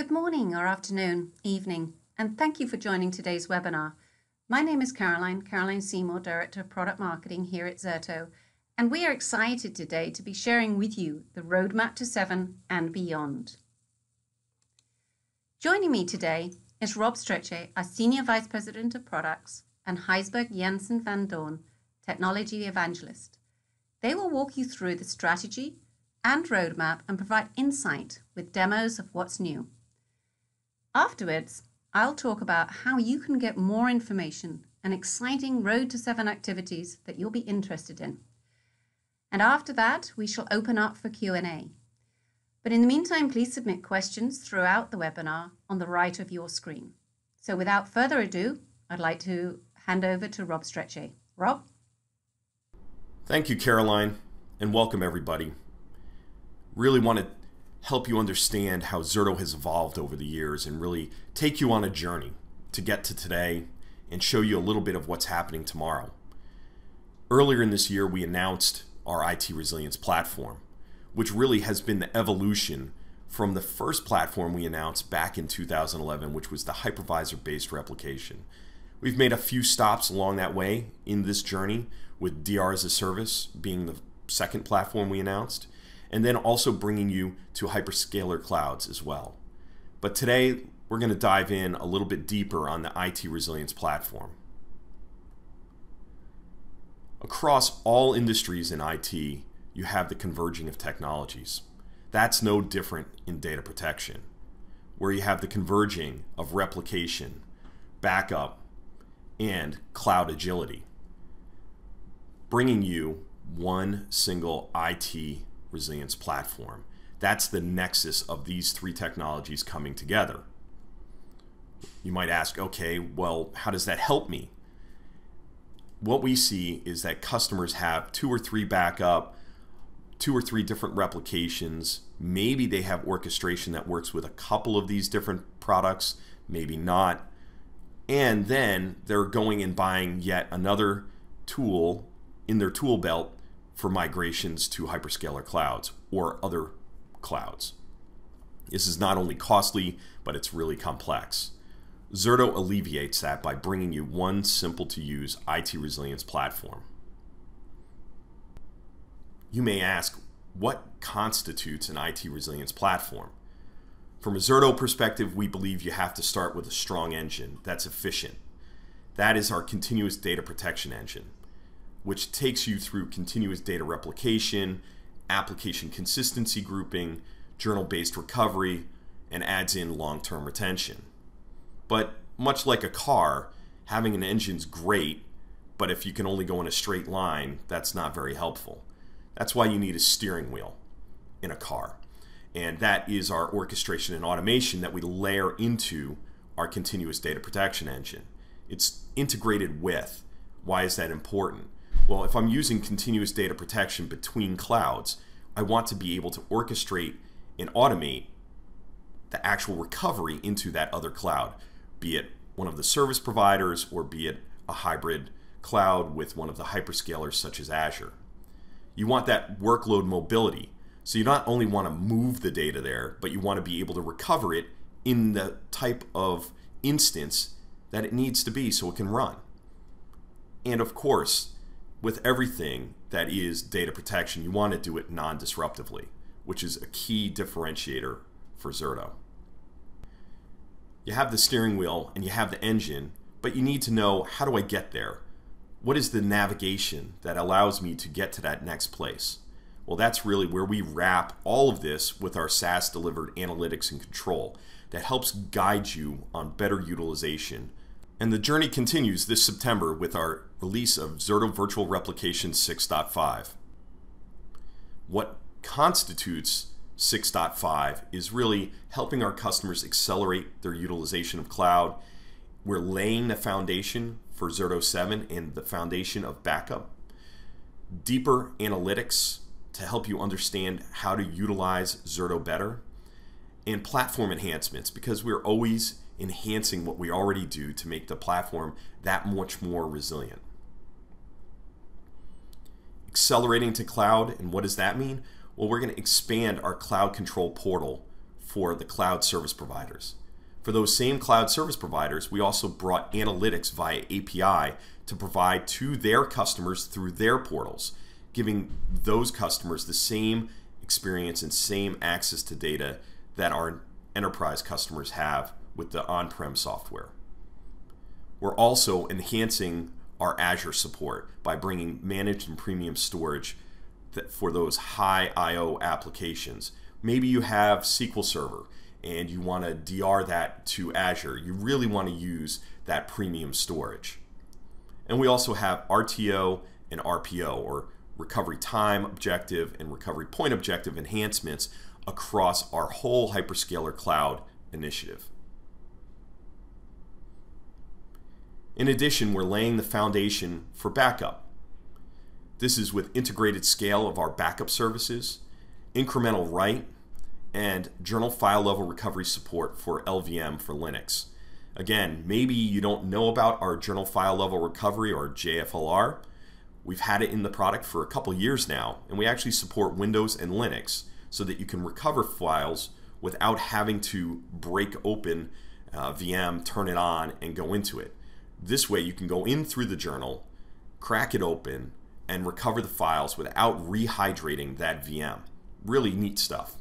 Good morning or afternoon, evening, and thank you for joining today's webinar. My name is Caroline Seymour, Director of Product Marketing here at Zerto, and we are excited today to be sharing with you the roadmap to 7 and beyond. Joining me today is Rob Strechay, our Senior Vice President of Products, and Gijsberg Jensen van Doorn, Technology Evangelist. They will walk you through the strategy and roadmap and provide insight with demos of what's new. Afterwards, I'll talk about how you can get more information and exciting Road to 7 activities that you'll be interested in. And after that, we shall open up for Q&A. But in the meantime, please submit questions throughout the webinar on the right of your screen. So without further ado, I'd like to hand over to Rob Strechay. Rob? Thank you, Caroline, and welcome everybody. Really want to help you understand how Zerto has evolved over the years and really take you on a journey to get to today and show you a little bit of what's happening tomorrow. Earlier in this year, we announced our IT Resilience Platform, which really has been the evolution from the first platform we announced back in 2011, which was the hypervisor-based replication. We've made a few stops along that way in this journey, with DR as a service being the second platform we announced, and then also bringing you to hyperscaler clouds as well. But today, we're going to dive in a little bit deeper on the IT Resilience Platform. Across all industries in IT, you have the converging of technologies. That's no different in data protection, where you have the converging of replication, backup, and cloud agility, bringing you one single IT resilience platform. That's the nexus of these three technologies coming together. You might ask, okay, well, how does that help me? What we see is that customers have 2 or 3 backup, 2 or 3 different replications. Maybe they have orchestration that works with a couple of these different products, maybe not. And then they're going and buying yet another tool in their tool belt for migrations to hyperscaler clouds or other clouds. This is not only costly, but it's really complex. Zerto alleviates that by bringing you one simple to use IT resilience platform. You may ask, what constitutes an IT resilience platform? From a Zerto perspective, we believe you have to start with a strong engine that's efficient. That is our continuous data protection engine, which takes you through continuous data replication, application consistency grouping, journal-based recovery, and adds in long-term retention. But much like a car, having an engine's great, but if you can only go in a straight line, that's not very helpful. That's why you need a steering wheel in a car. And that is our orchestration and automation that we layer into our continuous data protection engine. It's integrated with. Why is that important? Well, if I'm using continuous data protection between clouds, I want to be able to orchestrate and automate the actual recovery into that other cloud, be it one of the service providers or be it a hybrid cloud with one of the hyperscalers such as Azure. You want that workload mobility. So you not only want to move the data there, but you want to be able to recover it in the type of instance that it needs to be so it can run. And of course, with everything that is data protection, you want to do it non-disruptively, which is a key differentiator for Zerto. You have the steering wheel and you have the engine, but you need to know, how do I get there? What is the navigation that allows me to get to that next place? Well, that's really where we wrap all of this with our SaaS-delivered analytics and control that helps guide you on better utilization. And the journey continues this September with our release of Zerto Virtual Replication 6.5. What constitutes 6.5 is really helping our customers accelerate their utilization of cloud. We're laying the foundation for Zerto 7 and the foundation of backup. Deeper analytics to help you understand how to utilize Zerto better. And platform enhancements, because we're always enhancing what we already do to make the platform that much more resilient. Accelerating to cloud, and what does that mean? Well, we're going to expand our cloud control portal for the cloud service providers. For those same cloud service providers, we also brought analytics via API to provide to their customers through their portals, giving those customers the same experience and same access to data that our enterprise customers have with the on-prem software. We're also enhancing our Azure support by bringing managed and premium storage for those high I/O applications. Maybe you have SQL Server and you want to DR that to Azure. You really want to use that premium storage. And we also have RTO and RPO, or recovery time objective and recovery point objective enhancements across our whole hyperscaler cloud initiative. In addition, we're laying the foundation for backup. This is with integrated scale of our backup services, incremental write, and journal file level recovery support for LVM for Linux. Again, maybe you don't know about our journal file level recovery, or JFLR. We've had it in the product for a couple years now, and we actually support Windows and Linux so that you can recover files without having to break open VM, turn it on, and go into it. This way you can go in through the journal, crack it open, and recover the files without rehydrating that VM. Really neat stuff.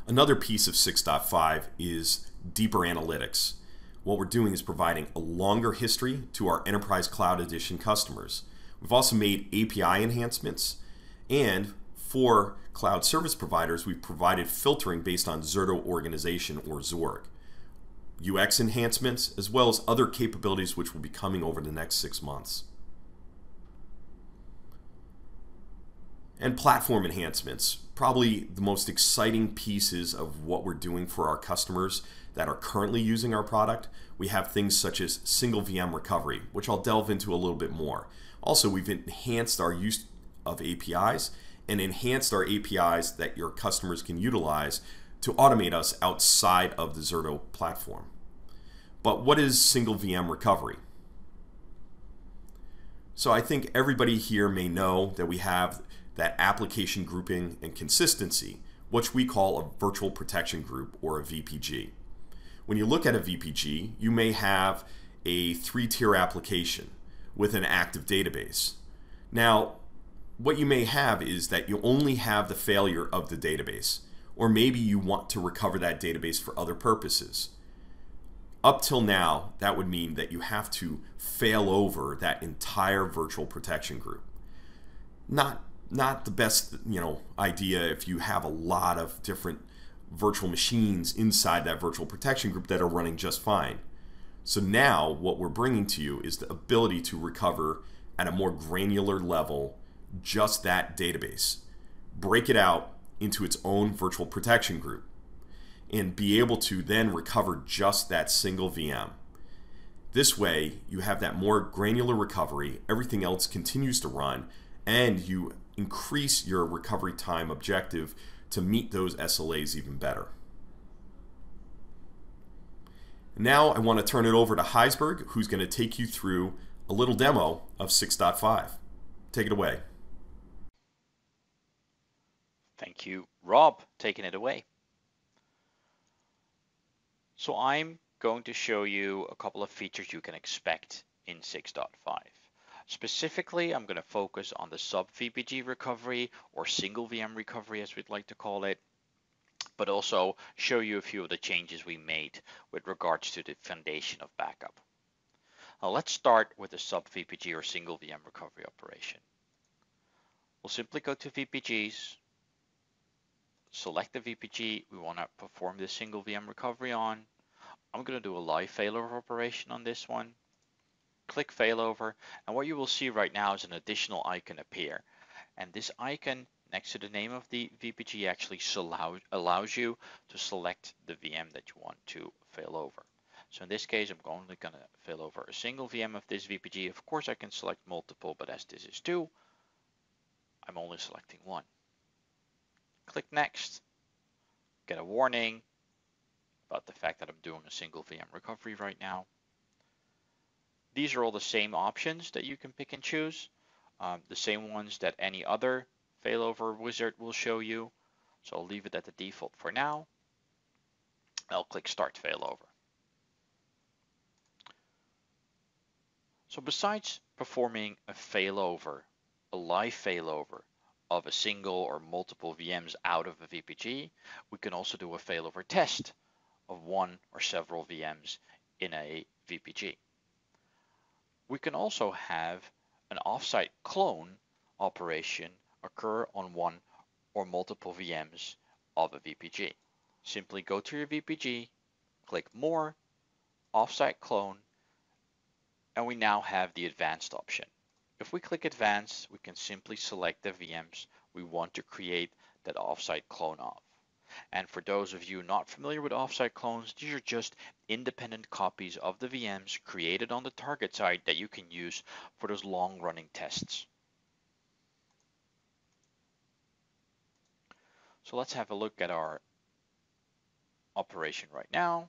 Another piece of 6.5 is deeper analytics. What we're doing is providing a longer history to our Enterprise Cloud Edition customers. We've also made API enhancements, and for cloud service providers, we've provided filtering based on Zerto Organization, or Zorg. UX enhancements, as well as other capabilities which will be coming over the next 6 months. And platform enhancements, probably the most exciting pieces of what we're doing for our customers that are currently using our product. We have things such as single VM recovery, which I'll delve into a little bit more. Also, we've enhanced our use of APIs and enhanced our APIs that your customers can utilize to automate us outside of the Zerto platform. But what is single VM recovery? So I think everybody here may know that we have that application grouping and consistency, which we call a virtual protection group, or a VPG. When you look at a VPG, you may have a 3-tier application with an active database. Now, what you may have is that you only have the failure of the database, or maybe you want to recover that database for other purposes. Up till now, that would mean that you have to fail over that entire virtual protection group. Not the best, idea if you have a lot of different virtual machines inside that virtual protection group that are running just fine. So now what we're bringing to you is the ability to recover at a more granular level just that database, break it out into its own virtual protection group, and be able to then recover just that single VM. This way, you have that more granular recovery, everything else continues to run, and you increase your recovery time objective to meet those SLAs even better. Now I want to turn it over to Heisberg, who's going to take you through a little demo of 6.5. Take it away. Thank you, Rob, taking it away. So I'm going to show you a couple of features you can expect in 6.5. Specifically, I'm going to focus on the sub-VPG recovery, or single VM recovery as we'd like to call it, but also show you a few of the changes we made with regards to the foundation of backup. Now let's start with the sub-VPG or single VM recovery operation. We'll simply go to VPGs, select the VPG we want to perform this single VM recovery on. I'm going to do a live failover operation on this one. Click failover, and what you will see right now is an additional icon appear. And this icon next to the name of the VPG actually allows you to select the VM that you want to fail over. So in this case, I'm only going to fail over a single VM of this VPG. Of course, I can select multiple, but as this is 2, I'm only selecting 1. Click next. Get a warning about the fact that I'm doing a single VM recovery right now. These are all the same options that you can pick and choose, the same ones that any other failover wizard will show you. So I'll leave it at the default for now. I'll click Start Failover. So besides performing a failover, a live failover of a single or multiple VMs out of a VPG, we can also do a failover test of one or several VMs in a VPG. We can also have an offsite clone operation occur on one or multiple VMs of a VPG. Simply go to your VPG, click More, Offsite Clone, and we now have the advanced option. If we click advanced, we can simply select the VMs we want to create that offsite clone of. And for those of you not familiar with offsite clones, these are just independent copies of the VMs created on the target site that you can use for those long running tests. So let's have a look at our operation right now.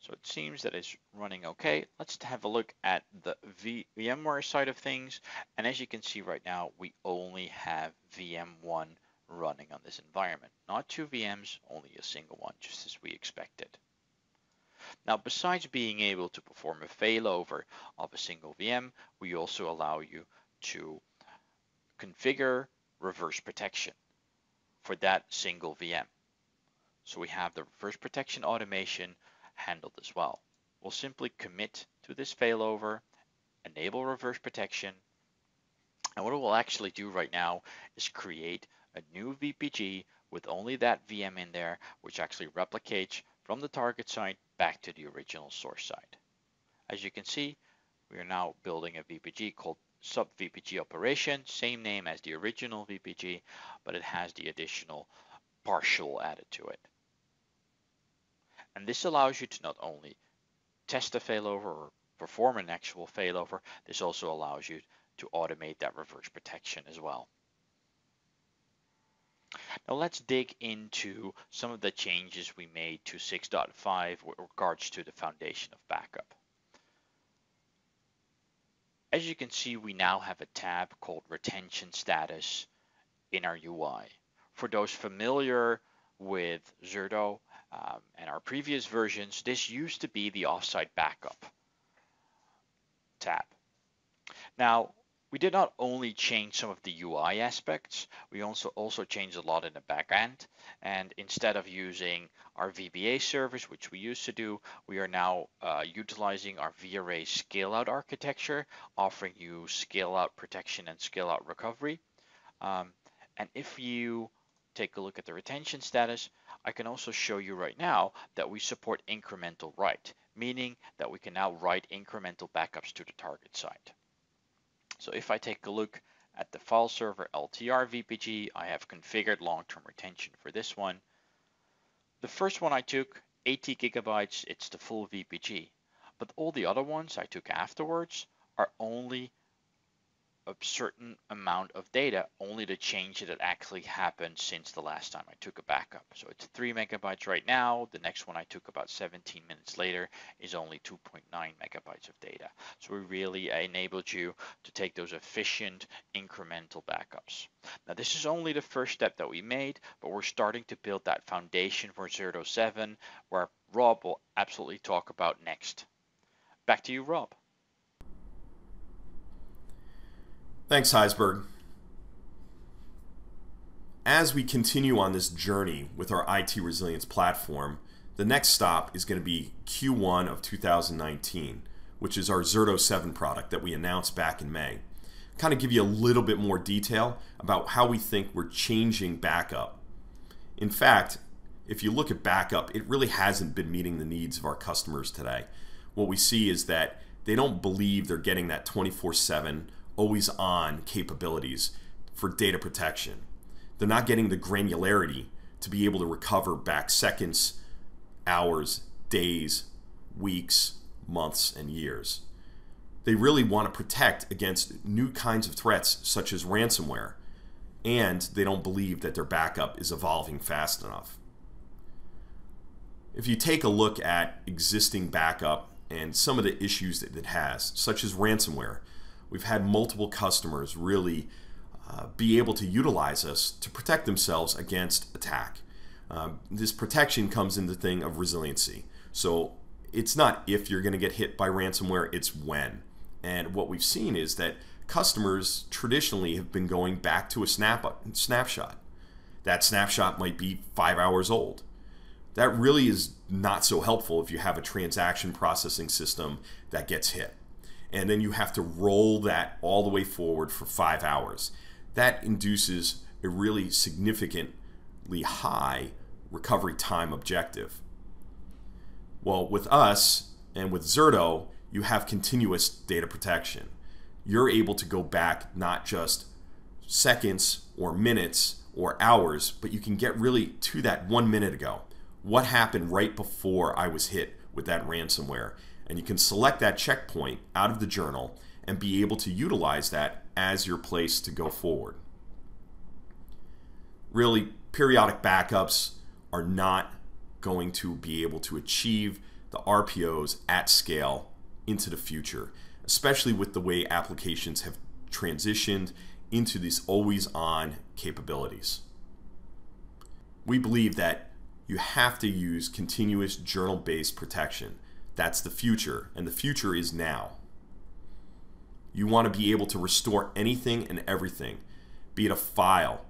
So it seems that it's running okay. Let's have a look at the VMware side of things. And as you can see right now, we only have VM1 running on this environment. Not two VMs, only a single one, just as we expected. Now, besides being able to perform a failover of a single VM, we also allow you to configure reverse protection for that single VM. So we have the reverse protection automation handled as well. We'll simply commit to this failover, enable reverse protection, and what it will actually do right now is create a new VPG with only that VM in there, which actually replicates from the target site back to the original source site. As you can see, we are now building a VPG called sub VPG operation, same name as the original VPG, but it has the additional partial added to it. And this allows you to not only test a failover or perform an actual failover, this also allows you to automate that reverse protection as well. Now let's dig into some of the changes we made to 6.5 with regards to the foundation of backup. As you can see, we now have a tab called Retention Status in our UI. For those familiar with Zerto and our previous versions, this used to be the offsite backup tab. Now, we did not only change some of the UI aspects, we also changed a lot in the back end. And instead of using our VBA service, which we used to do, we are now utilizing our vArray scale-out architecture, offering you scale-out protection and scale-out recovery. And if you take a look at the retention status, I can also show you right now that we support incremental write, meaning that we can now write incremental backups to the target site. So if I take a look at the file server LTR VPG, I have configured long-term retention for this one. The first one I took, 80 gigabytes, it's the full VPG. But all the other ones I took afterwards are only a certain amount of data, only the change that actually happened since the last time I took a backup. So it's 3 megabytes right now. The next one I took about 17 minutes later is only 2.9 megabytes of data. So we really enabled you to take those efficient incremental backups. Now this is only the first step that we made, but we're starting to build that foundation for Zerto 7, where Rob will absolutely talk about next. Back to you, Rob. Thanks, Heisberg. As we continue on this journey with our IT Resilience platform, the next stop is going to be Q1 of 2019, which is our Zerto 7 product that we announced back in May. Kind of give you a little bit more detail about how we think we're changing backup. In fact, if you look at backup, it really hasn't been meeting the needs of our customers today. What we see is that they don't believe they're getting that 24/7 always on capabilities for data protection. They're not getting the granularity to be able to recover back seconds, hours, days, weeks, months, and years. They really want to protect against new kinds of threats such as ransomware, and they don't believe that their backup is evolving fast enough. If you take a look at existing backup and some of the issues that it has, such as ransomware, we've had multiple customers really be able to utilize us to protect themselves against attack. This protection comes in the thing of resiliency. So it's not if you're going to get hit by ransomware, it's when. And what we've seen is that customers traditionally have been going back to a snapshot. That snapshot might be 5 hours old. That really is not so helpful if you have a transaction processing system that gets hit. And then you have to roll that all the way forward for 5 hours. That induces a really significantly high recovery time objective. Well, with us and with Zerto, you have continuous data protection. You're able to go back not just seconds or minutes or hours, but you can get really to that 1 minute ago. What happened right before I was hit with that ransomware? And you can select that checkpoint out of the journal and be able to utilize that as your place to go forward. Really, periodic backups are not going to be able to achieve the RPOs at scale into the future, especially with the way applications have transitioned into these always-on capabilities. We believe that you have to use continuous journal-based protection. That's the future, and the future is now. You want to be able to restore anything and everything, be it a file,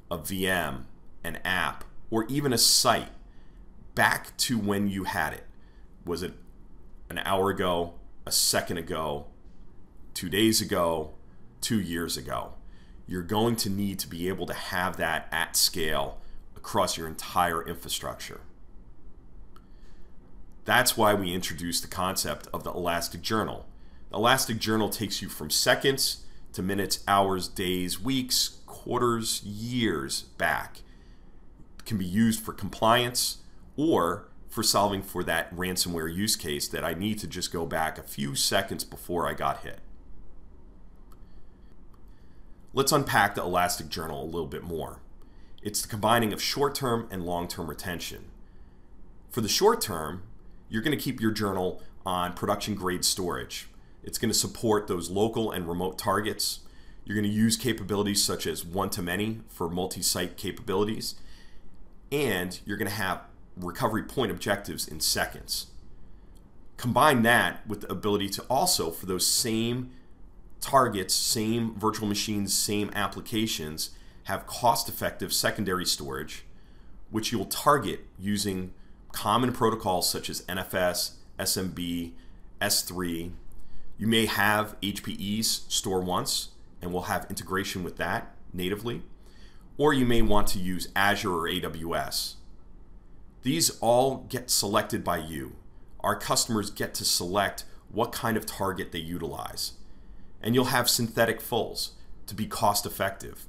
a VM, an app, or even a site, back to when you had it. Was it an hour ago, a second ago, 2 days ago, 2 years ago? You're going to need to be able to have that at scale across your entire infrastructure. That's why we introduced the concept of the Elastic Journal. The Elastic Journal takes you from seconds to minutes, hours, days, weeks, quarters, years back. It can be used for compliance or for solving for that ransomware use case that I need to just go back a few seconds before I got hit. Let's unpack the Elastic Journal a little bit more. It's the combining of short-term and long-term retention. For the short term, you're going to keep your journal on production-grade storage. It's going to support those local and remote targets. You're going to use capabilities such as one-to-many for multi-site capabilities. And you're going to have recovery point objectives in seconds. Combine that with the ability to also, for those same targets, same virtual machines, same applications, have cost-effective secondary storage, which you'll target using common protocols such as NFS, SMB, S3. You may have HPE's store once, and we'll have integration with that natively. Or you may want to use Azure or AWS. These all get selected by you. Our customers get to select what kind of target they utilize. And you'll have synthetic fulls to be cost effective.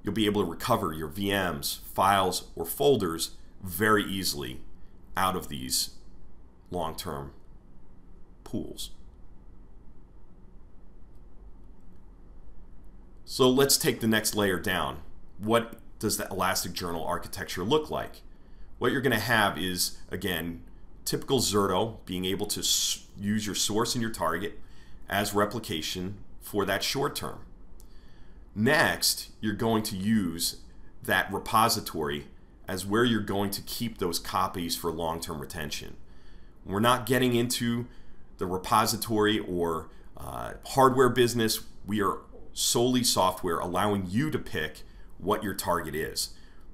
You'll be able to recover your VMs, files, or folders very easily out of these long-term pools. So let's take the next layer down. What does the Elastic Journal architecture look like? What you're going to have is, again, typical Zerto, being able to use your source and your target as replication for that short term. Next, you're going to use that repository as where you're going to keep those copies for long-term retention. We're not getting into the repository or hardware business. We are solely software, allowing you to pick what your target is.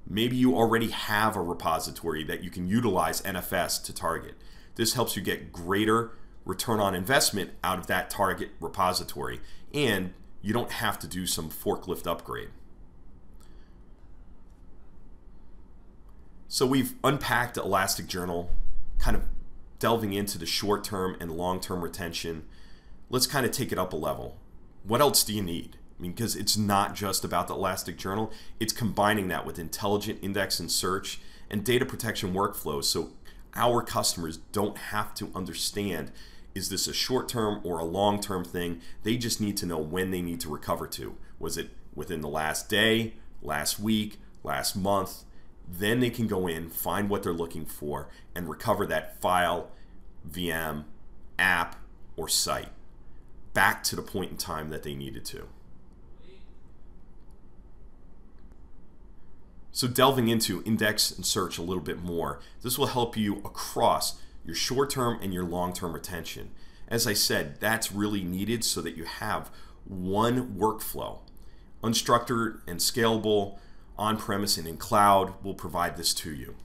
Maybe you already have a repository that you can utilize NFS to target. This helps you get greater return on investment out of that target repository, and you don't have to do some forklift upgrade. So we've unpacked the Elastic Journal, kind of delving into the short-term and long-term retention. Let's kind of take it up a level. What else do you need? I mean, because it's not just about the Elastic Journal, it's combining that with intelligent index and search and data protection workflows, so our customers don't have to understand, is this a short-term or a long-term thing? They just need to know when they need to recover to. Was it within the last day, last week, last month? Then they can go in, find what they're looking for, and recover that file, VM, app, or site back to the point in time that they needed to. So delving into index and search a little bit more, this will help you across your short-term and your long-term retention. As I said, that's really needed so that you have one workflow. Unstructured and scalable, on-premise and in cloud will provide this to you.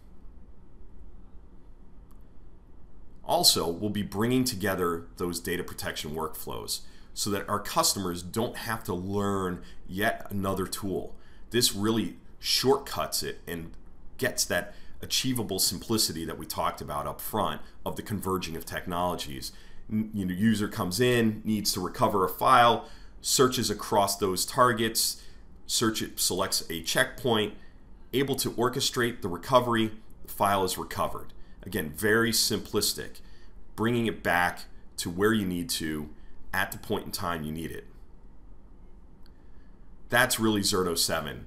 Also, we'll be bringing together those data protection workflows so that our customers don't have to learn yet another tool. This really shortcuts it and gets that achievable simplicity that we talked about up front of the converging of technologies. User comes in, needs to recover a file, searches across those targets, selects a checkpoint, able to orchestrate the recovery, the file is recovered. Again, very simplistic, bringing it back to where you need to at the point in time you need it. That's really Zerto 7,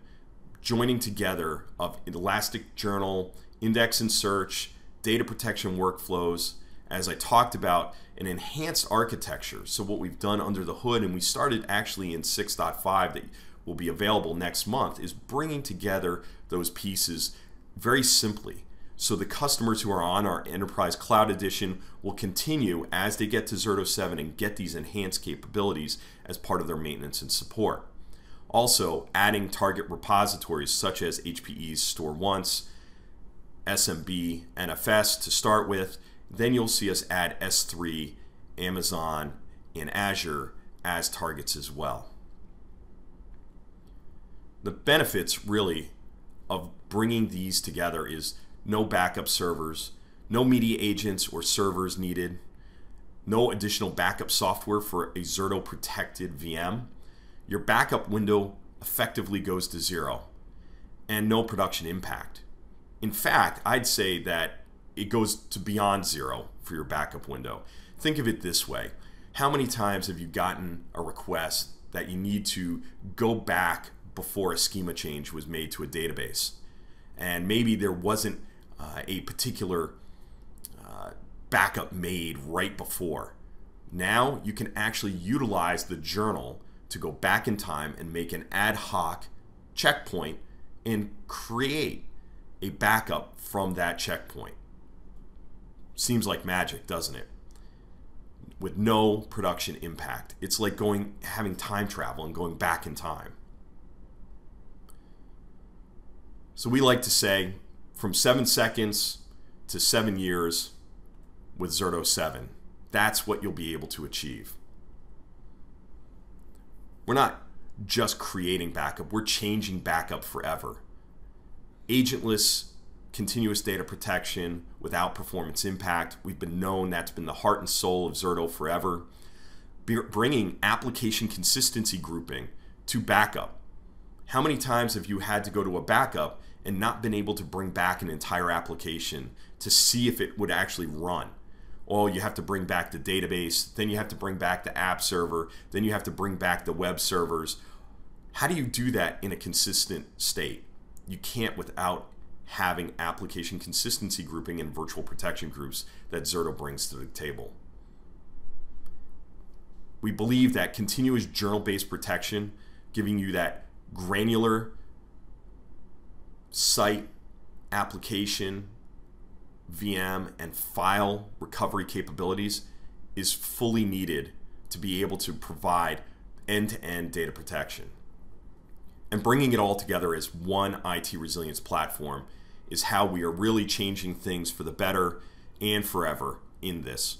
joining together of elastic journal, index and search, data protection workflows, as I talked about, an enhanced architecture. So what we've done under the hood, and we started actually in 6.5 that will be available next month, is bringing together those pieces very simply. So the customers who are on our Enterprise Cloud Edition will continue as they get to Zerto 7 and get these enhanced capabilities as part of their maintenance and support. Also, adding target repositories such as HPE's Store Once, SMB, NFS to start with. Then you'll see us add S3, Amazon, and Azure as targets as well. The benefits really of bringing these together is no backup servers, no media agents or servers needed, no additional backup software for a Zerto protected VM. Your backup window effectively goes to zero, and no production impact. In fact, I'd say that it goes to beyond zero for your backup window. Think of it this way. How many times have you gotten a request that you need to go back before a schema change was made to a database? And maybe there wasn't a particular backup made right before. Now you can actually utilize the journal to go back in time and make an ad hoc checkpoint and create a backup from that checkpoint. Seems like magic, doesn't it? With no production impact. It's like having time travel and going back in time. So we like to say from 7 seconds to 7 years with Zerto 7. That's what you'll be able to achieve. We're not just creating backup, we're changing backup forever. Agentless continuous data protection without performance impact. We've been known that's been the heart and soul of Zerto forever. Bringing application consistency grouping to backup. How many times have you had to go to a backup and not been able to bring back an entire application to see if it would actually run? Well, you have to bring back the database, then you have to bring back the app server, then you have to bring back the web servers. How do you do that in a consistent state? You can't without having application consistency grouping and virtual protection groups that Zerto brings to the table. We believe that continuous journal-based protection, giving you that granular site, application, VM, and file recovery capabilities is fully needed to be able to provide end-to-end data protection. And bringing it all together as one IT resilience platform is how we are really changing things for the better and forever in this.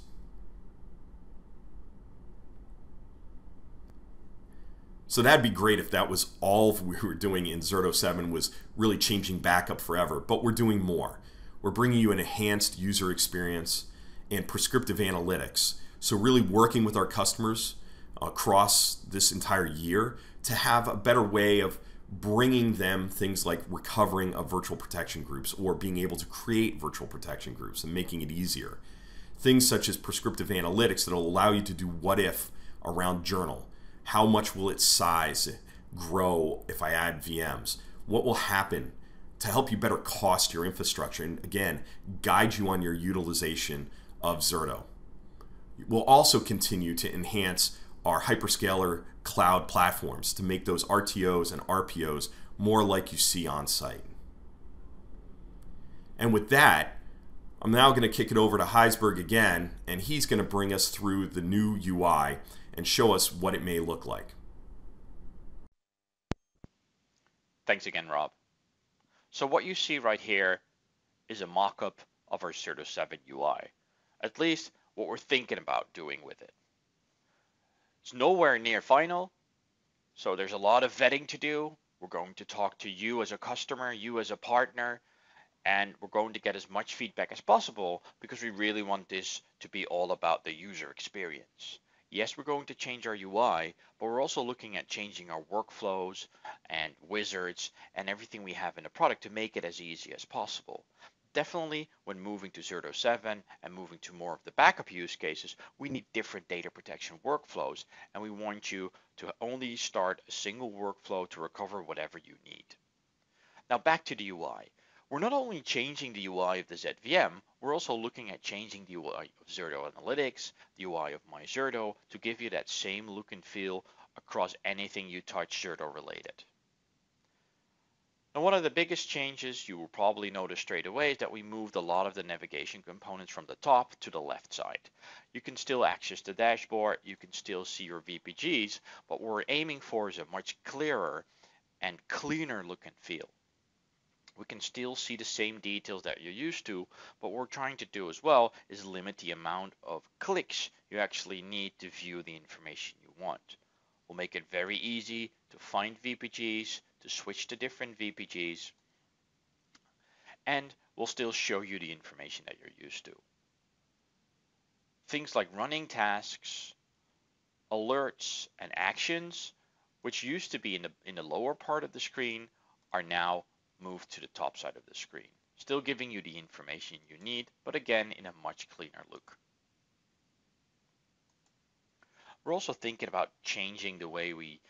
So that'd be great if that was all we were doing in Zerto 7 was really changing backup forever, but we're doing more. We're bringing you an enhanced user experience and prescriptive analytics. So really working with our customers across this entire year to have a better way of bringing them things like recovering of virtual protection groups or being able to create virtual protection groups and making it easier. Things such as prescriptive analytics that will allow you to do what if around journal. How much will its size grow if I add VMs? What will happen to help you better cost your infrastructure and again, guide you on your utilization of Zerto. We'll also continue to enhance our hyperscaler cloud platforms to make those RTOs and RPOs more like you see on site. And with that, I'm now going to kick it over to Heisberg again, and he's going to bring us through the new UI and show us what it may look like. Thanks again, Rob. So what you see right here is a mock-up of our Zerto 7 UI, at least what we're thinking about doing with it. It's nowhere near final, so there's a lot of vetting to do. We're going to talk to you as a customer, you as a partner, and we're going to get as much feedback as possible because we really want this to be all about the user experience. Yes, we're going to change our UI, but we're also looking at changing our workflows and wizards and everything we have in the product to make it as easy as possible. Definitely when moving to Zerto 7 and moving to more of the backup use cases, we need different data protection workflows, and we want you to only start a single workflow to recover whatever you need. Now back to the UI. We're not only changing the UI of the ZVM, we're also looking at changing the UI of Zerto Analytics, the UI of MyZerto, to give you that same look and feel across anything you touch Zerto related. Now, one of the biggest changes you will probably notice straight away is that we moved a lot of the navigation components from the top to the left side. You can still access the dashboard, you can still see your VPGs, but what we're aiming for is a much clearer and cleaner look and feel. We can still see the same details that you're used to, but what we're trying to do as well is limit the amount of clicks you actually need to view the information you want. We'll make it very easy to find VPGs, to switch to different VPGs, and we'll still show you the information that you're used to. Things like running tasks, alerts, and actions, which used to be in the lower part of the screen, are now moved to the top side of the screen, still giving you the information you need, but again in a much cleaner look. We're also thinking about changing the way we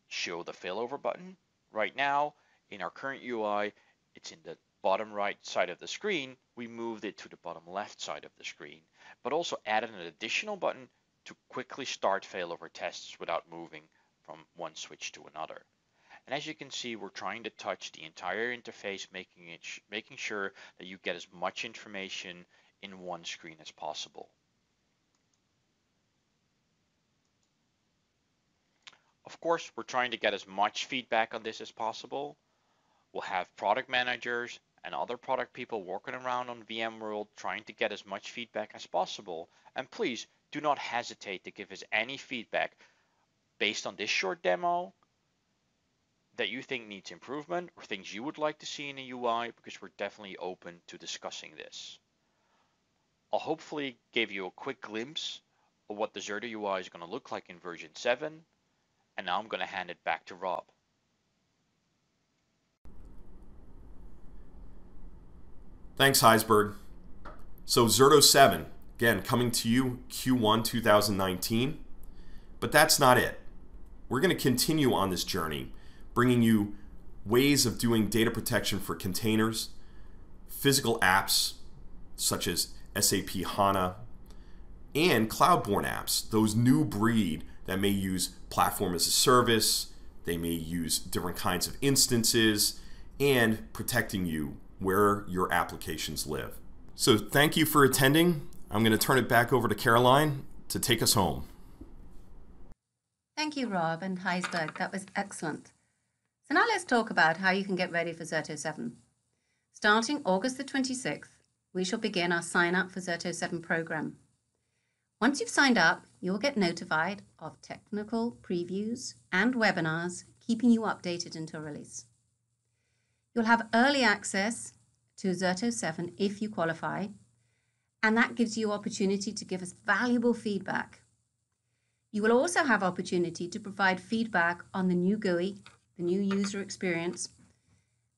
show the failover button. Right now, in our current UI, it's in the bottom right side of the screen. We moved it to the bottom left side of the screen, but also added an additional button to quickly start failover tests without moving from one switch to another. And as you can see, we're trying to touch the entire interface, making sure that you get as much information in one screen as possible. Of course, we're trying to get as much feedback on this as possible. We'll have product managers and other product people working around on VMworld trying to get as much feedback as possible. And please do not hesitate to give us any feedback based on this short demo that you think needs improvement or things you would like to see in a UI, because we're definitely open to discussing this. I'll hopefully give you a quick glimpse of what the Zerto UI is going to look like in version 7. And now I'm going to hand it back to Rob. Thanks, Heisberg. So Zerto 7, again, coming to you Q1 2019. But that's not it. We're going to continue on this journey, bringing you ways of doing data protection for containers, physical apps such as SAP HANA, and cloud-born apps, those new breed that may use platform as a service, they may use different kinds of instances, and protecting you where your applications live. So thank you for attending. I'm going to turn it back over to Caroline to take us home. Thank you, Rob and Heisberg. That was excellent. So now let's talk about how you can get ready for Zerto 7. Starting August the 26th, we shall begin our Sign Up for Zerto 7 program. Once you've signed up, you'll get notified of technical previews and webinars, keeping you updated until release. You'll have early access to Zerto 7 if you qualify, and that gives you opportunity to give us valuable feedback. You will also have opportunity to provide feedback on the new GUI, the new user experience,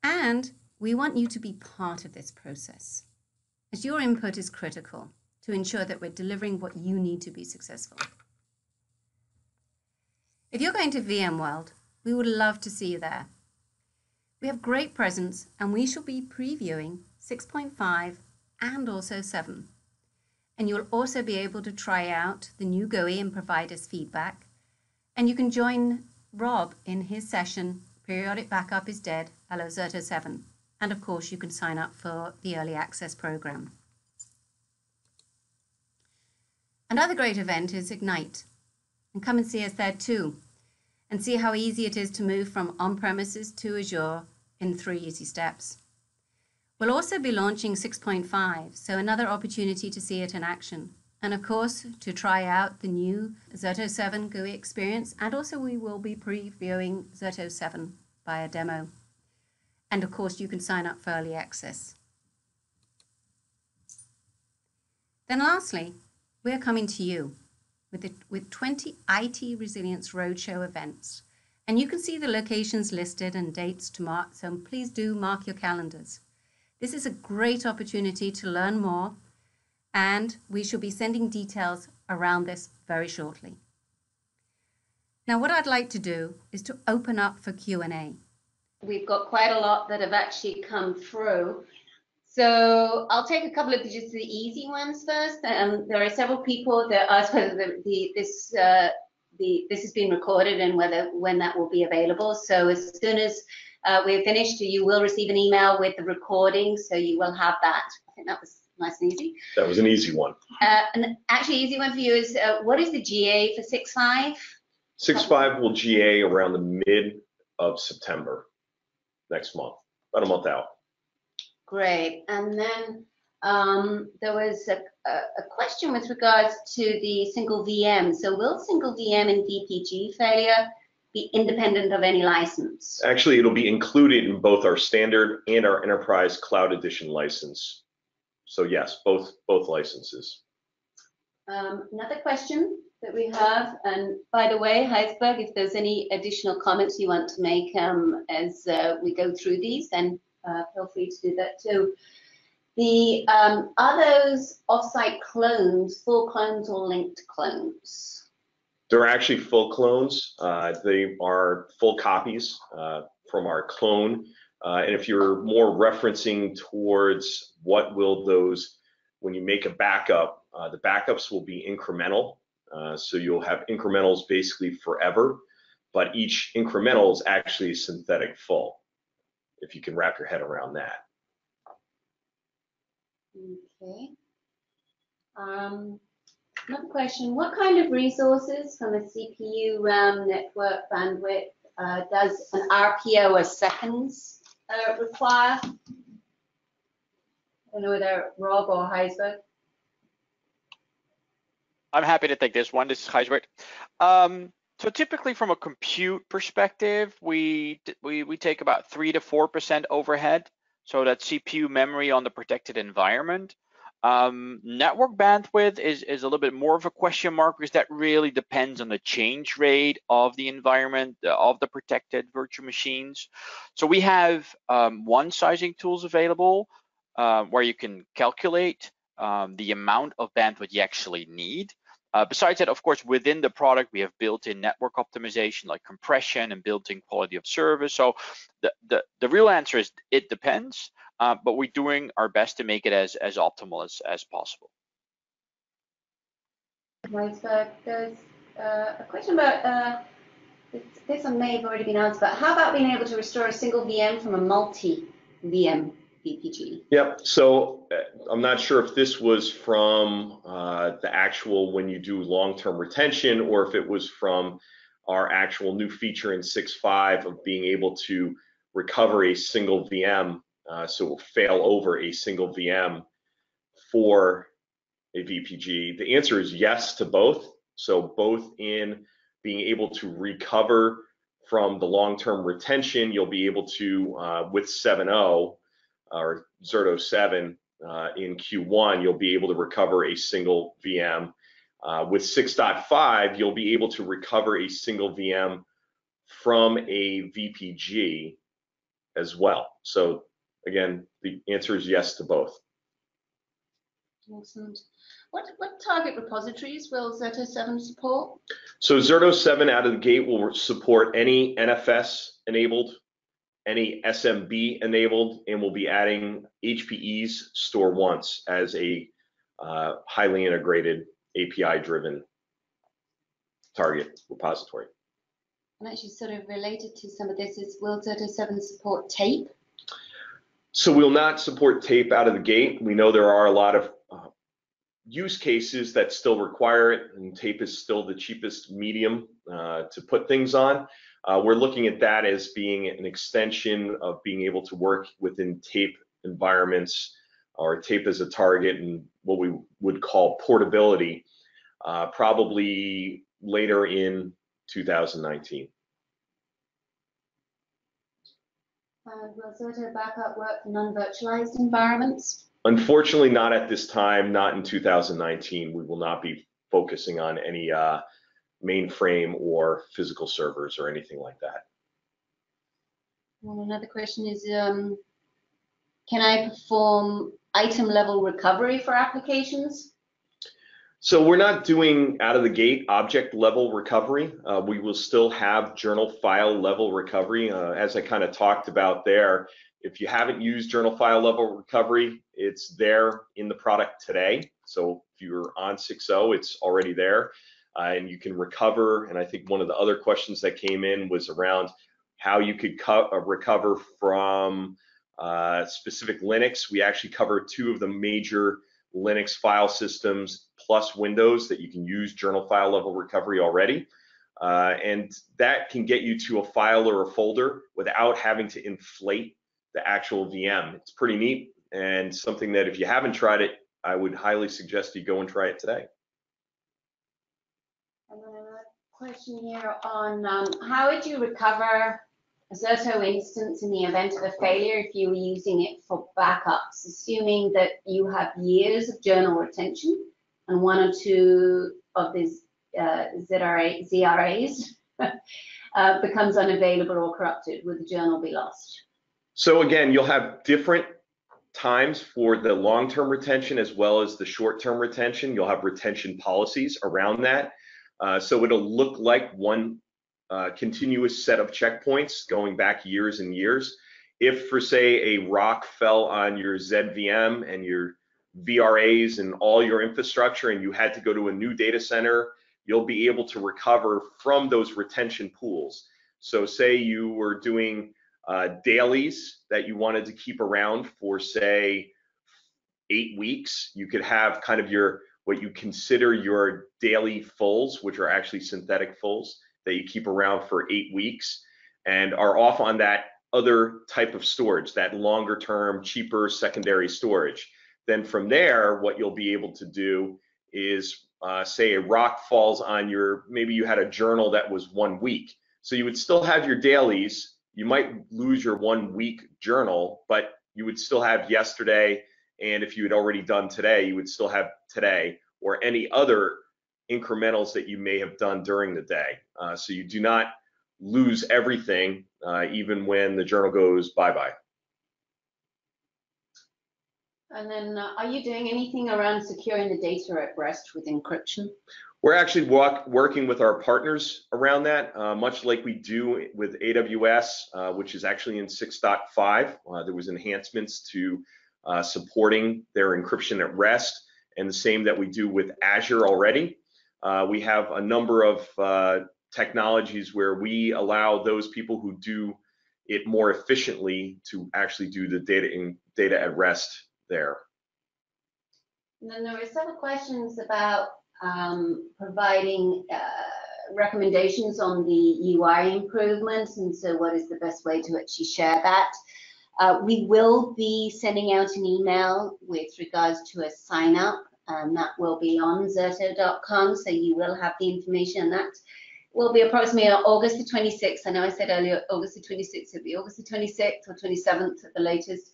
and we want you to be part of this process, as your input is critical to ensure that we're delivering what you need to be successful. If you're going to VMworld, we would love to see you there. We have great presence, and we shall be previewing 6.5 and also 7. And you'll also be able to try out the new GUI and provide us feedback. And you can join Rob in his session, Periodic Backup is Dead, Hello Zerto 7. And of course, you can sign up for the early access program. Another great event is Ignite. And come and see us there too, and see how easy it is to move from on-premises to Azure in 3 easy steps. We'll also be launching 6.5, so another opportunity to see it in action. And of course, to try out the new Zerto 7 GUI experience, and also we will be previewing Zerto 7 via demo. And of course, you can sign up for early access. Then lastly, we're coming to you with 20 IT Resilience Roadshow events. And you can see the locations listed and dates to mark, so please do mark your calendars. This is a great opportunity to learn more, and we shall be sending details around this very shortly. Now, what I'd like to do is to open up for Q&A. We've got quite a lot that have actually come through. So I'll take a couple of just the easy ones first. There are several people that asked whether this has been recorded and when that will be available. So as soon as we're finished, you will receive an email with the recording, so you will have that. I think that was nice and easy. That was an easy one. An actually easy one for you is, what is the GA for 6.5? 6.5 will GA around the mid of September next month, about a month out. Great. And then there was a question with regards to the single VM. So will single VM and VPG failure be independent of any license? Actually, it'll be included in both our standard and our enterprise cloud edition license. So yes, both licenses. Another question that we have, and by the way, Heisberg, if there's any additional comments you want to make as we go through these, then feel free to do that too. Are those offsite clones full clones or linked clones? They're actually full clones. They are full copies from our clone. And if you're more referencing towards what will those, when you make a backup, the backups will be incremental. So you'll have incrementals basically forever, but each incremental is actually synthetic full, if you can wrap your head around that. Okay. Another question, what kind of resources from a CPU, RAM, network, bandwidth does an RPO or seconds require? I don't know whether Rob or Heisberg. I'm happy to take this one. This is Heisberg. So typically from a compute perspective, we take about 3 to 4% overhead. So that's CPU memory on the protected environment. Network bandwidth is a little bit more of a question mark, because that really depends on the change rate of the environment, of the protected virtual machines. So we have one sizing tools available where you can calculate the amount of bandwidth you actually need. Besides that, of course, within the product, we have built-in network optimization like compression and built-in quality of service. So the real answer is it depends, but we're doing our best to make it as optimal as possible. There's a question about, this one may have already been answered, but how about being able to restore a single VM from a multi-VM VPG? Yep, so I'm not sure if this was from the actual when you do long-term retention, or if it was from our actual new feature in 6.5 of being able to recover a single VM, so it will fail over a single VM for a VPG. The answer is yes to both. So both in being able to recover from the long-term retention, you'll be able to, with 7.0, or Zerto 7 in Q1, you'll be able to recover a single VM. With 6.5, you'll be able to recover a single VM from a VPG as well. So again, the answer is yes to both. Excellent. What target repositories will Zerto 7 support? So Zerto 7 out of the gate will support any NFS enabled, any SMB enabled, and we'll be adding HPE's store once as a highly integrated API driven target repository. And actually sort of related to some of this is, will Zerto 7 support tape? So we'll not support tape out of the gate. We know there are a lot of use cases that still require it, and tape is still the cheapest medium to put things on. We're looking at that as being an extension of being able to work within tape environments, or tape as a target, and what we would call portability, probably later in 2019. Will Zerto backup work for non-virtualized environments? Unfortunately, not at this time, not in 2019. We will not be focusing on any mainframe or physical servers or anything like that. Well, another question is, can I perform item level recovery for applications? So we're not doing out of the gate object level recovery. We will still have journal file level recovery. As I kind of talked about there, if you haven't used journal file level recovery, it's there in the product today. So if you're on 6.0, it's already there, and you can recover. And I think one of the other questions that came in was around how you could recover from specific Linux. We actually cover 2 of the major Linux file systems plus Windows that you can use journal file level recovery already. And that can get you to a file or a folder without having to inflate the actual VM. It's pretty neat, and something that if you haven't tried it, I would highly suggest you go and try it today. And then another question here on how would you recover a Zerto instance in the event of a failure if you were using it for backups, assuming that you have years of journal retention and 1 or 2 of these ZRAs becomes unavailable or corrupted? Would the journal be lost? So again, you'll have different times for the long-term retention as well as the short-term retention. You'll have retention policies around that. So it'll look like one continuous set of checkpoints going back years and years. If, for say, a rock fell on your ZVM and your VRAs and all your infrastructure and you had to go to a new data center, you'll be able to recover from those retention pools. So say you were doing dailies that you wanted to keep around for, say, 8 weeks. You could have kind of your what you consider your daily fulls, which are actually synthetic fulls that you keep around for 8 weeks and are off on that other type of storage, that longer term, cheaper secondary storage. Then from there, what you'll be able to do is say a rock falls on your, maybe you had a journal that was 1 week. So you would still have your dailies. You might lose your 1 week journal, but you would still have yesterday. And if you had already done today, you would still have today or any other incrementals that you may have done during the day. So you do not lose everything, even when the journal goes bye-bye. And then are you doing anything around securing the data at rest with encryption? We're actually working with our partners around that, much like we do with AWS, which is actually in 6.5. There was enhancements to supporting their encryption at rest, and the same that we do with Azure already. We have a number of technologies where we allow those people who do it more efficiently to actually do the data at rest there. And then there were several questions about providing recommendations on the UI improvements, and so what is the best way to actually share that? We will be sending out an email with regards to a sign up, and that will be on Zerto.com, so you will have the information. That will be approximately August the 26th. I know I said earlier August the 26th, it'll be August the 26th or 27th at the latest,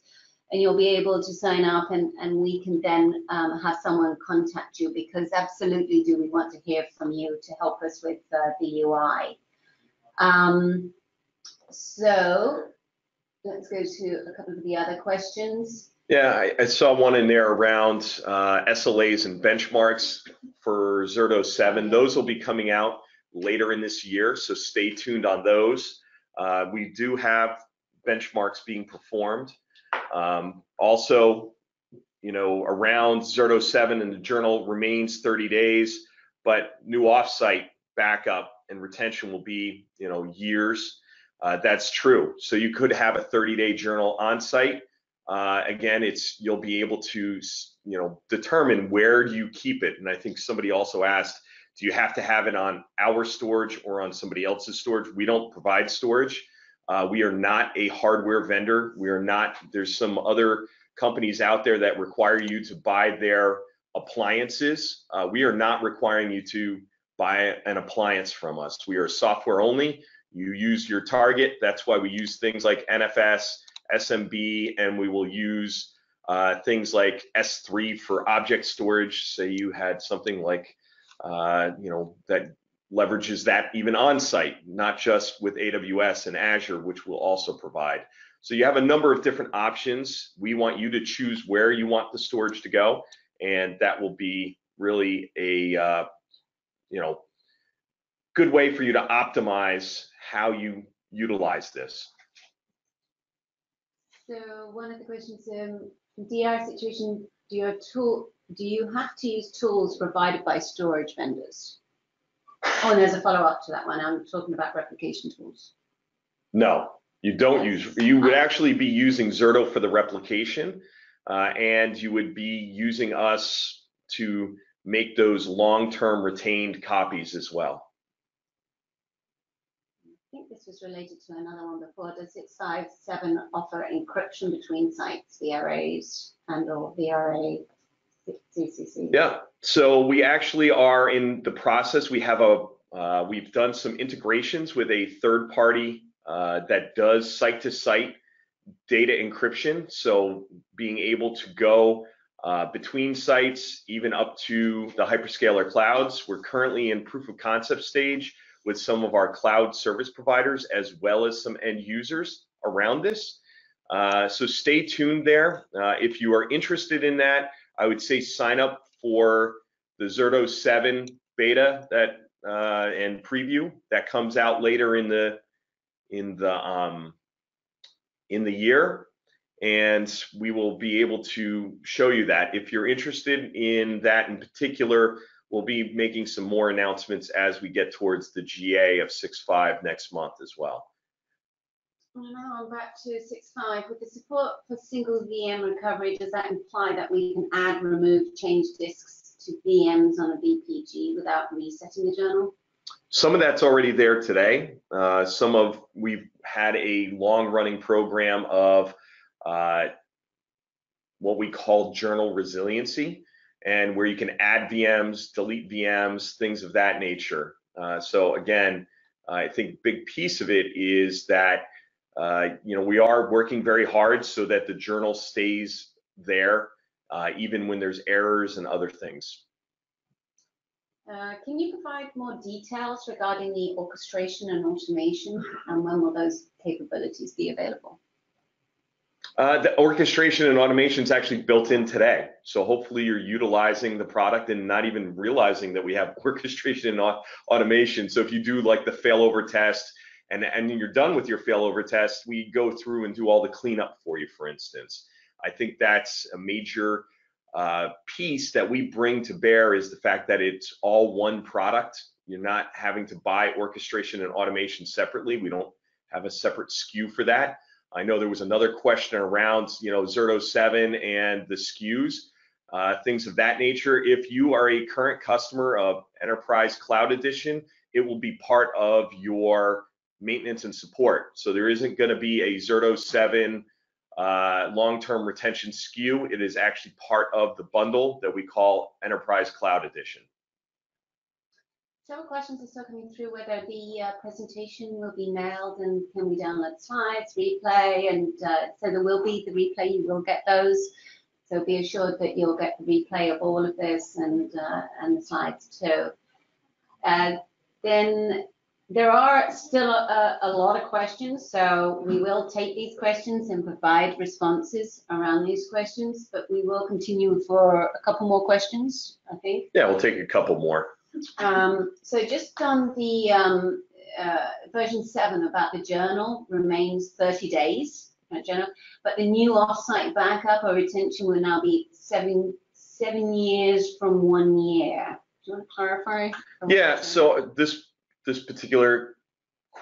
and you'll be able to sign up, and we can then have someone contact you, because absolutely do we want to hear from you to help us with the UI. So let's go to a couple of the other questions. Yeah, I saw one in there around SLAs and benchmarks for Zerto 7. Those will be coming out later in this year, so stay tuned on those. We do have benchmarks being performed. Also, you know, around Zerto 7 and the journal remains 30 days, but new offsite backup and retention will be, you know, years. That's true. So you could have a 30-day journal on site, Again, you'll be able to determine where do you keep it. And I think somebody also asked, do you have to have it on our storage or on somebody else's storage? We don't provide storage. We are not a hardware vendor. We are not. There's some other companies out there that require you to buy their appliances. We are not requiring you to buy an appliance from us. We are software only. You use your target. That's why we use things like NFS, SMB, and we will use things like S3 for object storage. Say you had something like, that leverages that even on site, not just with AWS and Azure, which we'll also provide. So you have a number of different options. We want you to choose where you want the storage to go, and that will be really a good way for you to optimize how you utilize this. So one of the questions, DR situation, do you have to use tools provided by storage vendors? Oh, and there's a follow-up to that one. I'm talking about replication tools. No, you don't use. You would actually be using Zerto for the replication, and you would be using us to make those long-term retained copies as well. I think this was related to another one before. Does 657 offer encryption between sites, VRAs and/or VRA CCC? Yeah. So we actually are in the process. We have we've done some integrations with a third party that does site-to-site data encryption. So being able to go between sites, even up to the hyperscaler clouds. We're currently in proof of concept stage with some of our cloud service providers, as well as some end users around this. So stay tuned there. If you are interested in that, I would say sign up for the Zerto 7 beta and preview that comes out later in the year, and we will be able to show you that. If you're interested in that in particular, we'll be making some more announcements as we get towards the GA of 6.5 next month as well. Now I'm back to 6.5. With the support for single VM recovery, does that imply that we can add, remove, change disks to VMs on a VPG without resetting the journal? Some of that's already there today. We've had a long-running program of what we call journal resiliency, and where you can add VMs, delete VMs, things of that nature. So again, I think a big piece of it is that we are working very hard so that the journal stays there, even when there's errors and other things. Can you provide more details regarding the orchestration and automation, and when will those capabilities be available? The orchestration and automation is actually built in today. So hopefully you're utilizing the product and not even realizing that we have orchestration and automation. So if you do like the failover test and you're done with your failover test, we go through and do all the cleanup for you, for instance. I think that's a major piece that we bring to bear, is the fact that it's all one product. You're not having to buy orchestration and automation separately. We don't have a separate SKU for that. I know there was another question around, Zerto 7 and the SKUs, things of that nature. If you are a current customer of Enterprise Cloud Edition, it will be part of your maintenance and support. So there isn't going to be a Zerto 7 long-term retention SKU. It is actually part of the bundle that we call Enterprise Cloud Edition. Several questions are still coming through, whether the presentation will be mailed and can we download slides, replay, and so there will be the replay. You will get those, so be assured that you'll get the replay of all of this and the slides too. Then there are still a lot of questions, so we will take these questions and provide responses around these questions, but we will continue for a couple more questions, I think. Yeah, we'll take a couple more. So just on the version 7 about the journal remains 30 days, journal, but the new offsite backup or retention will now be seven years from 1 year. Do you want to clarify? Yeah, so this particular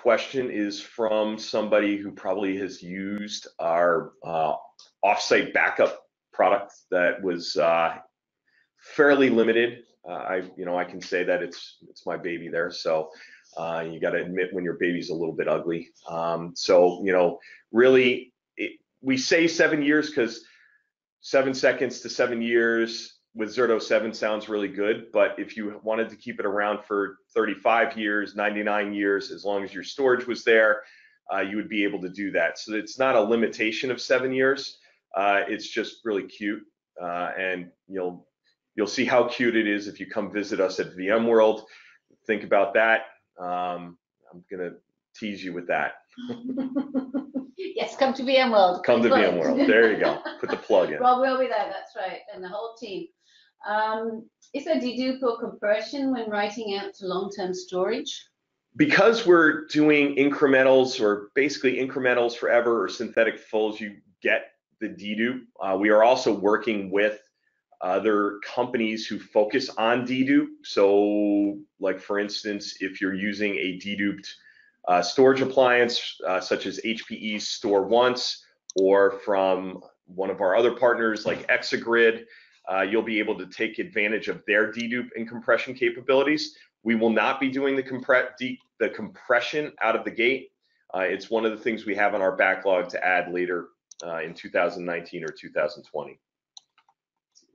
question is from somebody who probably has used our offsite backup product that was fairly limited. I can say that it's my baby there. So you got to admit when your baby's a little bit ugly. Really, we say 7 years because 7 seconds to 7 years with Zerto 7 sounds really good, but if you wanted to keep it around for 35 years, 99 years, as long as your storage was there, you would be able to do that. So it's not a limitation of 7 years. It's just really cute, and you'll see how cute it is if you come visit us at VMworld. Think about that. I'm gonna tease you with that. Yes, come to VMworld. Come to VMworld. There you go. Put the plug in. Rob will be there. That's right, and the whole team. Is there dedupe or compression when writing out to long-term storage? Because we're doing incrementals, or basically incrementals forever, or synthetic fulls, you get the dedupe. We are also working with other companies who focus on dedupe. So, like for instance, if you're using a deduped storage appliance such as HPE's Store Once, or from one of our other partners like Exagrid, you'll be able to take advantage of their dedupe and compression capabilities. We will not be doing the compression out of the gate. It's one of the things we have on our backlog to add later in 2019 or 2020.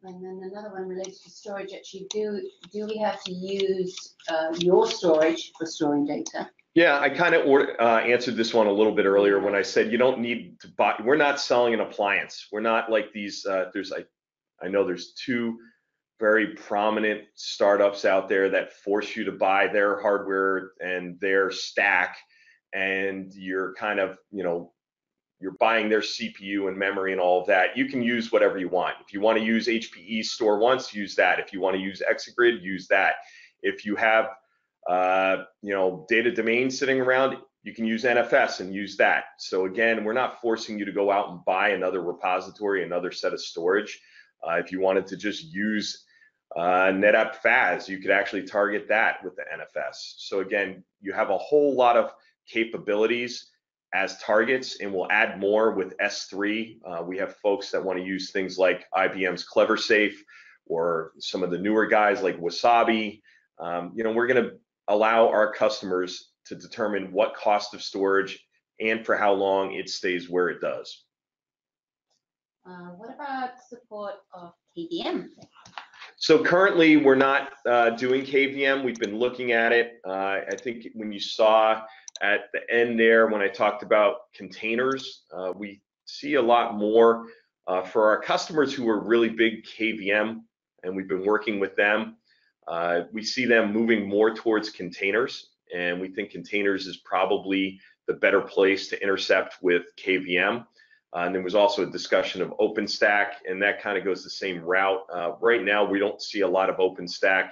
And then another one related to storage. Actually, do we have to use your storage for storing data? Yeah, I kind of answered this one a little bit earlier when I said you don't need to buy. We're not selling an appliance. We're not like these. I know there's 2 very prominent startups out there that force you to buy their hardware and their stack, and you're kind of, you're buying their CPU and memory and all of that. You can use whatever you want. If you want to use HPE Store Once, use that. If you want to use Exagrid, use that. If you have data domain sitting around, you can use NFS and use that. So again, we're not forcing you to go out and buy another repository, another set of storage. If you wanted to just use NetApp FAS, you could actually target that with the NFS. So again, you have a whole lot of capabilities as targets, and we'll add more with S3. We have folks that want to use things like IBM's CleverSafe, or some of the newer guys like Wasabi. We're going to allow our customers to determine what cost of storage and for how long it stays where it does. What about support of KVM? So currently we're not doing KVM. We've been looking at it. I think when you saw at the end there when I talked about containers, we see a lot more for our customers who are really big KVM, and we've been working with them. We see them moving more towards containers, and we think containers is probably the better place to intercept with KVM. And there was also a discussion of OpenStack, and that kind of goes the same route. Right now, we don't see a lot of OpenStack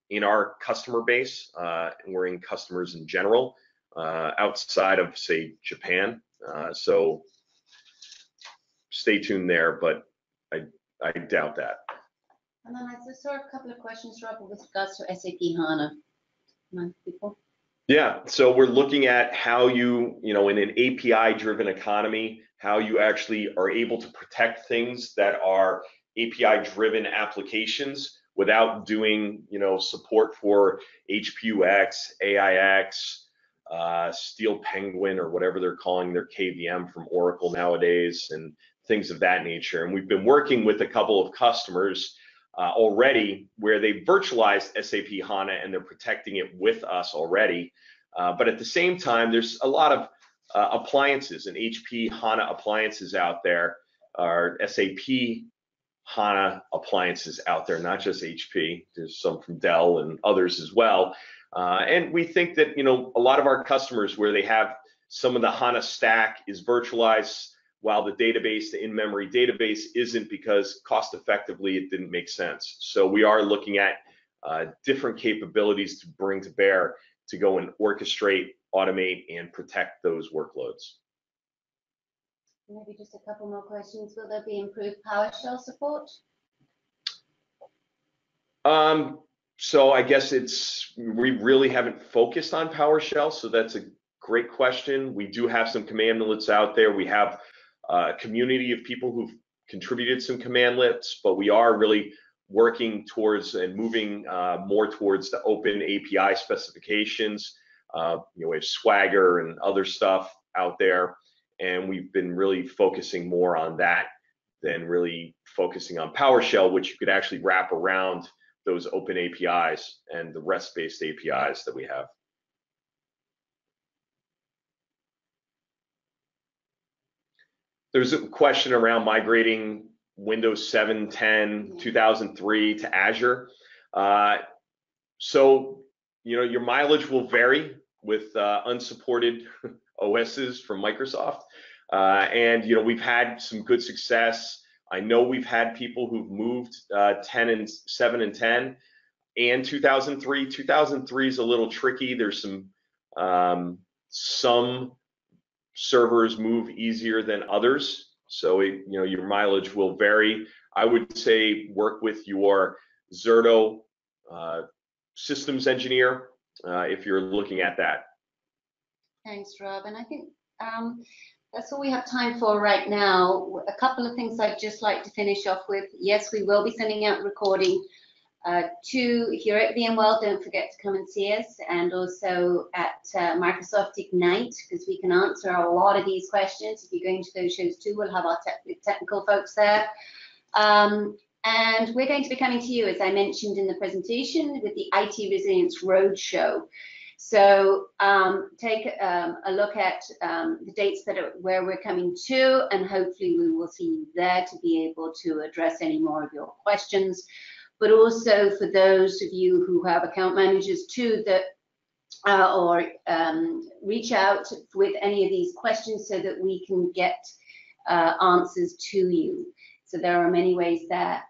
in our customer base, and we're in customers in general, outside of, say, Japan. So stay tuned there, but I doubt that. And then I just saw a couple of questions, Rob, with regards to SAP HANA. People? Yeah, so we're looking at how you, in an API-driven economy, how you actually are able to protect things that are API-driven applications without doing, support for HPUX, AIX, Steel Penguin, or whatever they're calling their KVM from Oracle nowadays, and things of that nature. And we've been working with a couple of customers already where they virtualized SAP HANA and they're protecting it with us already. But at the same time, there's a lot of appliances and HP HANA appliances out there, or SAP HANA appliances out there, not just HP. There's some from Dell and others as well. And we think that, a lot of our customers where they have some of the HANA stack is virtualized, while the database, the in-memory database, isn't, because cost effectively it didn't make sense. So we are looking at different capabilities to bring to bear to go and orchestrate, automate, and protect those workloads. Maybe just a couple more questions. Will there be improved PowerShell support? So I guess we really haven't focused on PowerShell, so that's a great question. We do have some commandlets out there. We have a community of people who've contributed some commandlets, but we are really working towards and moving more towards the open API specifications. We have Swagger and other stuff out there, and we've been really focusing more on that than really focusing on PowerShell, which you could actually wrap around those open APIs and the REST-based APIs that we have. There's a question around migrating Windows 7, 10, 2003 to Azure. So, your mileage will vary with unsupported OSs from Microsoft. And, we've had some good success. I know we've had people who've moved 7 and 10 and 2003. 2003 is a little tricky. There's some servers move easier than others, so your mileage will vary. I would say work with your Zerto systems engineer if you're looking at that. Thanks, Rob. And I think that's all we have time for right now. A couple of things I'd just like to finish off with. Yes, we will be sending out recording. Two, if you're at VMworld, don't forget to come and see us, and also at Microsoft Ignite, because we can answer a lot of these questions. If you're going to those shows too, we'll have our technical folks there. And we're going to be coming to you, as I mentioned in the presentation, with the IT Resilience Roadshow. So take a look at the dates where we're coming to, and hopefully we will see you there to be able to address any more of your questions. But also for those of you who have account managers too, that or reach out with any of these questions so that we can get answers to you. So there are many ways there.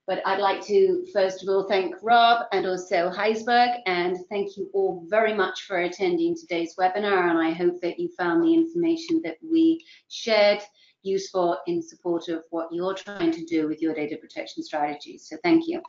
But I'd like to first of all thank Rob and also Heisberg, and thank you all very much for attending today's webinar, and I hope that you found the information that we shared useful in support of what you're trying to do with your data protection strategies. So thank you.